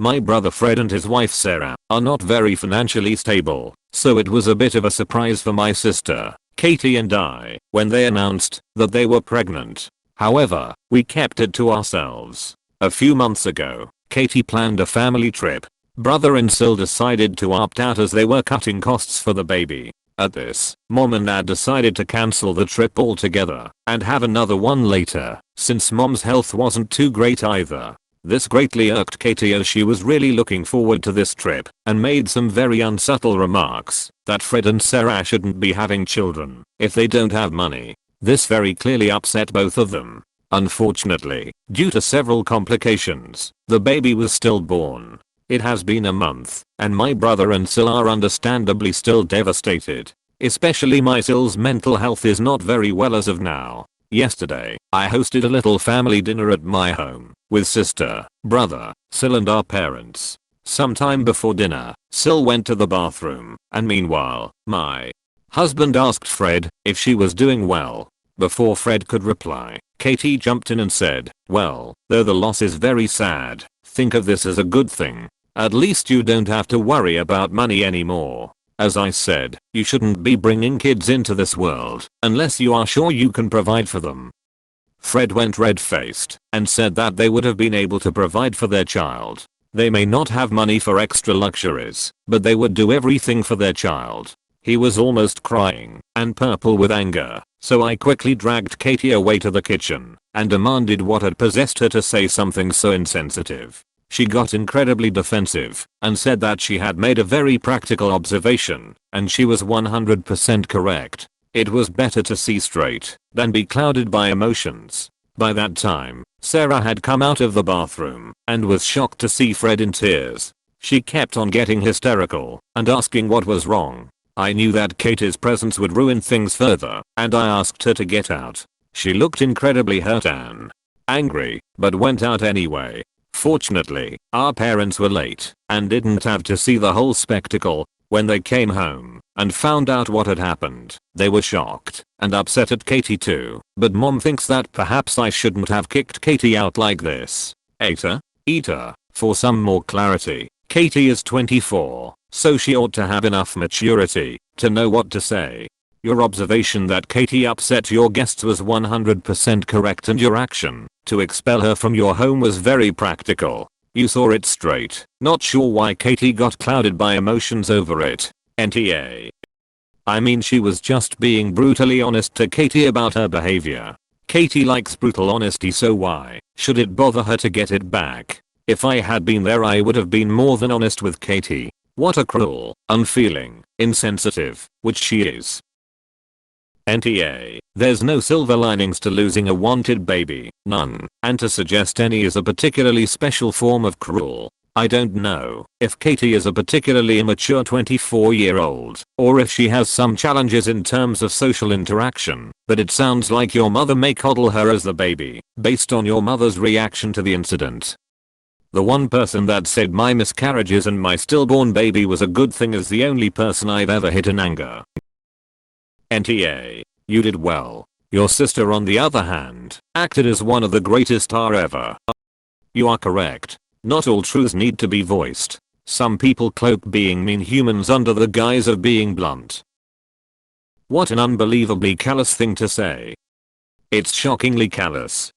My brother Fred and his wife Sarah are not very financially stable, so it was a bit of a surprise for my sister, Katie and I, when they announced that they were pregnant. However, we kept it to ourselves. A few months ago, Katie planned a family trip. Brother and Sil decided to opt out as they were cutting costs for the baby. At this, Mom and Dad decided to cancel the trip altogether and have another one later, since Mom's health wasn't too great either. This greatly irked Katie as she was really looking forward to this trip and made some very unsubtle remarks that Fred and Sarah shouldn't be having children if they don't have money. This very clearly upset both of them. Unfortunately, due to several complications, the baby was stillborn. It has been a month, and my brother and Sil are understandably still devastated. Especially my Sil's mental health is not very well as of now. Yesterday, I hosted a little family dinner at my home, with sister, brother, Sil and our parents. Sometime before dinner, Sil went to the bathroom, and meanwhile, my husband asked Fred if she was doing well. Before Fred could reply, Katie jumped in and said, "Well, though the loss is very sad, think of this as a good thing. At least you don't have to worry about money anymore. As I said, you shouldn't be bringing kids into this world unless you are sure you can provide for them." Fred went red-faced and said that they would have been able to provide for their child. They may not have money for extra luxuries, but they would do everything for their child. He was almost crying and purple with anger, so I quickly dragged Katie away to the kitchen and demanded what had possessed her to say something so insensitive. She got incredibly defensive and said that she had made a very practical observation and she was 100% correct. It was better to see straight than be clouded by emotions. By that time, Sarah had come out of the bathroom and was shocked to see Fred in tears. She kept on getting hysterical and asking what was wrong. I knew that Katie's presence would ruin things further, and I asked her to get out. She looked incredibly hurt and angry, but went out anyway. Fortunately, our parents were late and didn't have to see the whole spectacle. When they came home and found out what had happened, they were shocked and upset at Katie too, but Mom thinks that perhaps I shouldn't have kicked Katie out like this. Eater. For some more clarity, Katie is 24, so she ought to have enough maturity to know what to say. Your observation that Katie upset your guests was 100% correct, and your action to expel her from your home was very practical. You saw it straight. Not sure why Katie got clouded by emotions over it. NTA. I mean, she was just being brutally honest to Katie about her behavior. Katie likes brutal honesty, so why should it bother her to get it back? If I had been there, I would have been more than honest with Katie. What a cruel, unfeeling, insensitive, which she is. NTA. There's no silver linings to losing a wanted baby, none, and to suggest any is a particularly special form of cruel. I don't know if Katie is a particularly immature 24-year-old or if she has some challenges in terms of social interaction, but it sounds like your mother may coddle her as the baby, based on your mother's reaction to the incident. The one person that said my miscarriages and my stillborn baby was a good thing is the only person I've ever hit in anger. NTA. You did well. Your sister, on the other hand, acted as one of the greatest ever. You are correct. Not all truths need to be voiced. Some people cloak being mean humans under the guise of being blunt. What an unbelievably callous thing to say. It's shockingly callous.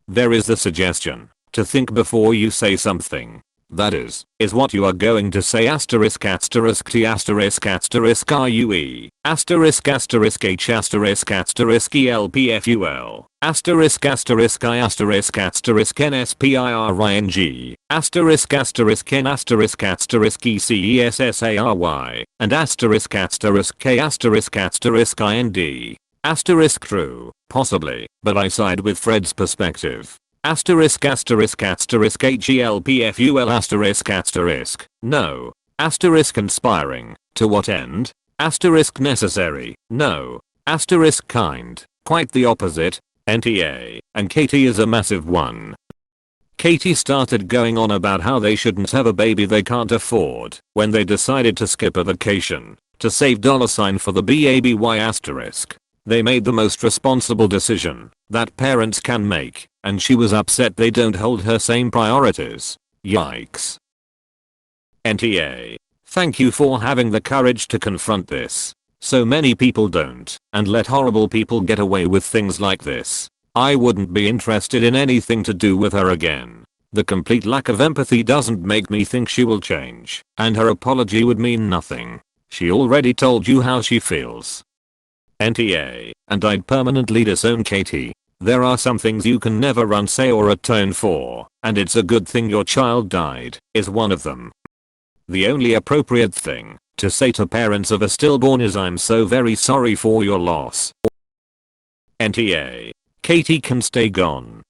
There is the suggestion to think before you say something. That is what you are going to say. Asterisk asterisk t asterisk asterisk rue asterisk asterisk h asterisk asterisk elpful asterisk asterisk I asterisk asterisk nspiring asterisk asterisk n asterisk asterisk ecessary and asterisk asterisk k asterisk asterisk ind asterisk true, possibly, but I side with Fred's perspective. Asterisk asterisk asterisk helpful asterisk asterisk no. Asterisk inspiring, to what end? Asterisk necessary, no. Asterisk kind, quite the opposite. NTA, and Katie is a massive one. Katie started going on about how they shouldn't have a baby they can't afford when they decided to skip a vacation to save $ for the baby asterisk. They made the most responsible decision that parents can make, and she was upset they don't hold her same priorities. Yikes. NTA. Thank you for having the courage to confront this. So many people don't, and let horrible people get away with things like this. I wouldn't be interested in anything to do with her again. The complete lack of empathy doesn't make me think she will change, and her apology would mean nothing. She already told you how she feels. NTA, and I'd permanently disown Katie. There are some things you can never unsay or atone for, and it's a good thing your child died, is one of them. The only appropriate thing to say to parents of a stillborn is I'm so very sorry for your loss. NTA. Katie can stay gone.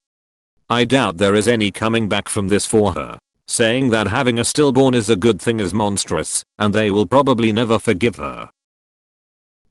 I doubt there is any coming back from this for her. Saying that having a stillborn is a good thing is monstrous, and they will probably never forgive her.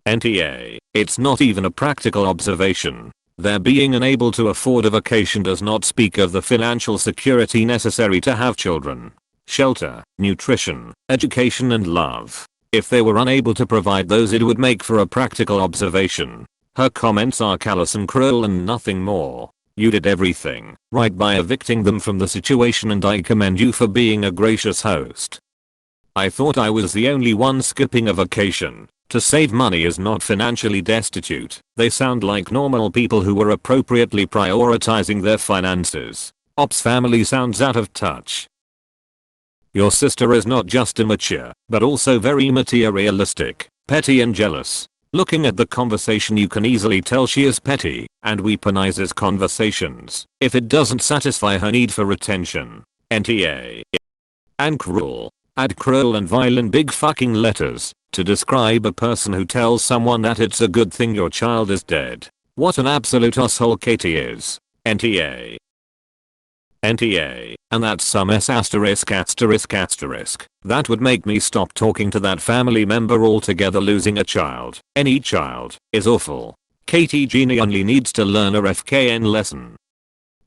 NTA. It's not even a practical observation. Their being unable to afford a vacation does not speak of the financial security necessary to have children. Shelter, nutrition, education and love. If they were unable to provide those, it would make for a practical observation. Her comments are callous and cruel and nothing more. You did everything right by evicting them from the situation, and I commend you for being a gracious host. I thought I was the only one skipping a vacation. To save money is not financially destitute. They sound like normal people who were appropriately prioritizing their finances. Ops family sounds out of touch. Your sister is not just immature, but also very materialistic, petty and jealous. Looking at the conversation, you can easily tell she is petty and weaponizes conversations if it doesn't satisfy her need for retention. NTA. And cruel. Add cruel and vile in big fucking letters to describe a person who tells someone that it's a good thing your child is dead. What an absolute asshole Katie is. NTA. NTA, and that's some S******. That would make me stop talking to that family member altogether. Losing a child, any child, is awful. Katie genuinely needs to learn a FKN lesson.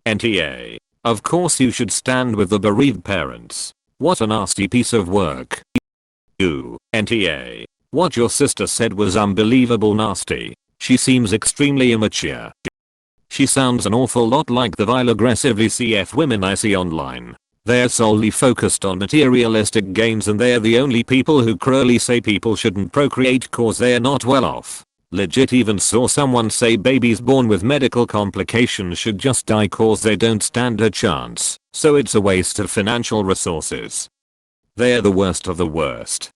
NTA. Of course you should stand with the bereaved parents. What a nasty piece of work. Ooh, NTA. What your sister said was unbelievable nasty. She seems extremely immature. She sounds an awful lot like the vile aggressively CF women I see online. They're solely focused on materialistic gains, and they're the only people who cruelly say people shouldn't procreate cause they're not well off. Legit even saw someone say babies born with medical complications should just die cause they don't stand a chance, so it's a waste of financial resources. They're the worst of the worst.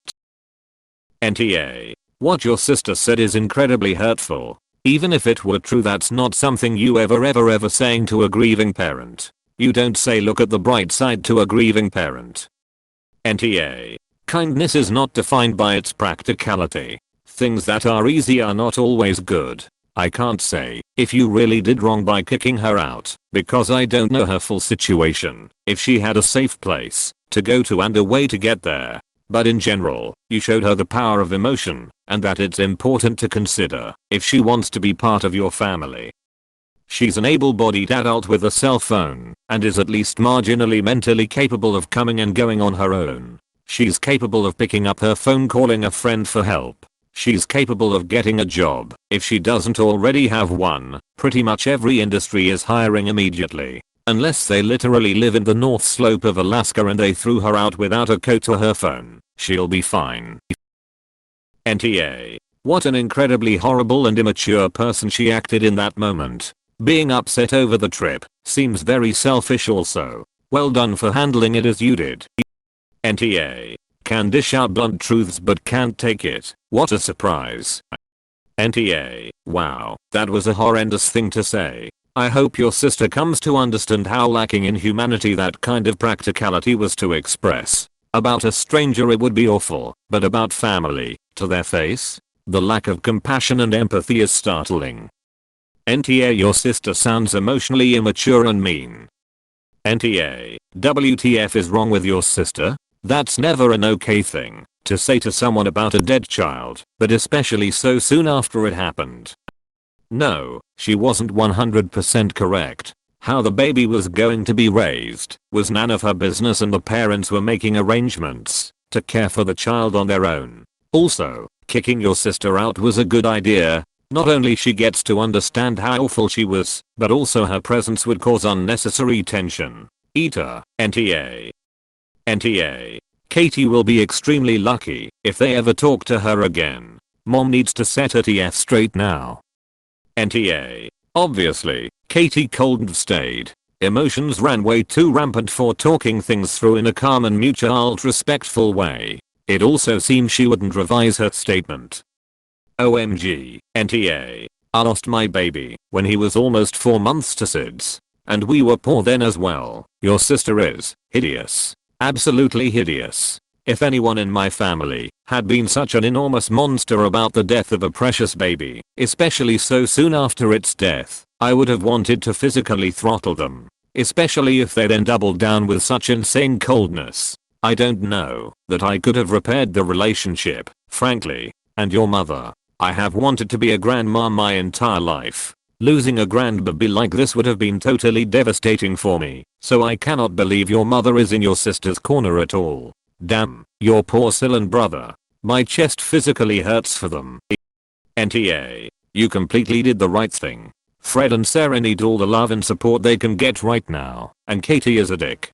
NTA. What your sister said is incredibly hurtful. Even if it were true, that's not something you ever saying to a grieving parent. You don't say look at the bright side to a grieving parent. NTA. Kindness is not defined by its practicality. Things that are easy are not always good. I can't say if you really did wrong by kicking her out, because I don't know her full situation, if she had a safe place to go to and a way to get there. But in general, you showed her the power of emotion, and that it's important to consider if she wants to be part of your family. She's an able-bodied adult with a cell phone, and is at least marginally mentally capable of coming and going on her own. She's capable of picking up her phone, calling a friend for help. She's capable of getting a job, if she doesn't already have one. Pretty much every industry is hiring immediately. Unless they literally live in the North Slope of Alaska and they threw her out without a coat or her phone, she'll be fine. NTA. What an incredibly horrible and immature person she acted in that moment. Being upset over the trip seems very selfish also. Well done for handling it as you did. NTA. Can dish out blunt truths but can't take it. What a surprise. NTA. Wow, that was a horrendous thing to say. I hope your sister comes to understand how lacking in humanity that kind of practicality was to express. About a stranger it would be awful, but about family, to their face? The lack of compassion and empathy is startling. NTA. Your sister sounds emotionally immature and mean. NTA. WTF is wrong with your sister? That's never an okay thing to say to someone about a dead child, but especially so soon after it happened. No, she wasn't 100% correct. How the baby was going to be raised was none of her business, and the parents were making arrangements to care for the child on their own. Also, kicking your sister out was a good idea. Not only she gets to understand how awful she was, but also her presence would cause unnecessary tension. Eater. NTA. NTA. Katie will be extremely lucky if they ever talk to her again. Mom needs to set her TF straight now. NTA. Obviously, Katie couldn't stayed. Emotions ran way too rampant for talking things through in a calm and mutual respectful way. It also seems she wouldn't revise her statement. OMG, NTA. I lost my baby when he was almost 4 months to SIDS. And we were poor then as well. Your sister is hideous. Absolutely hideous. If anyone in my family had been such an enormous monster about the death of a precious baby, especially so soon after its death, I would have wanted to physically throttle them. Especially if they then doubled down with such insane coldness. I don't know that I could have repaired the relationship, frankly. And your mother. I have wanted to be a grandma my entire life. Losing a grandbaby like this would have been totally devastating for me, so I cannot believe your mother is in your sister's corner at all. Damn, your porcelain brother. My chest physically hurts for them. NTA. You completely did the right thing. Fred and Sarah need all the love and support they can get right now, and Katie is a dick.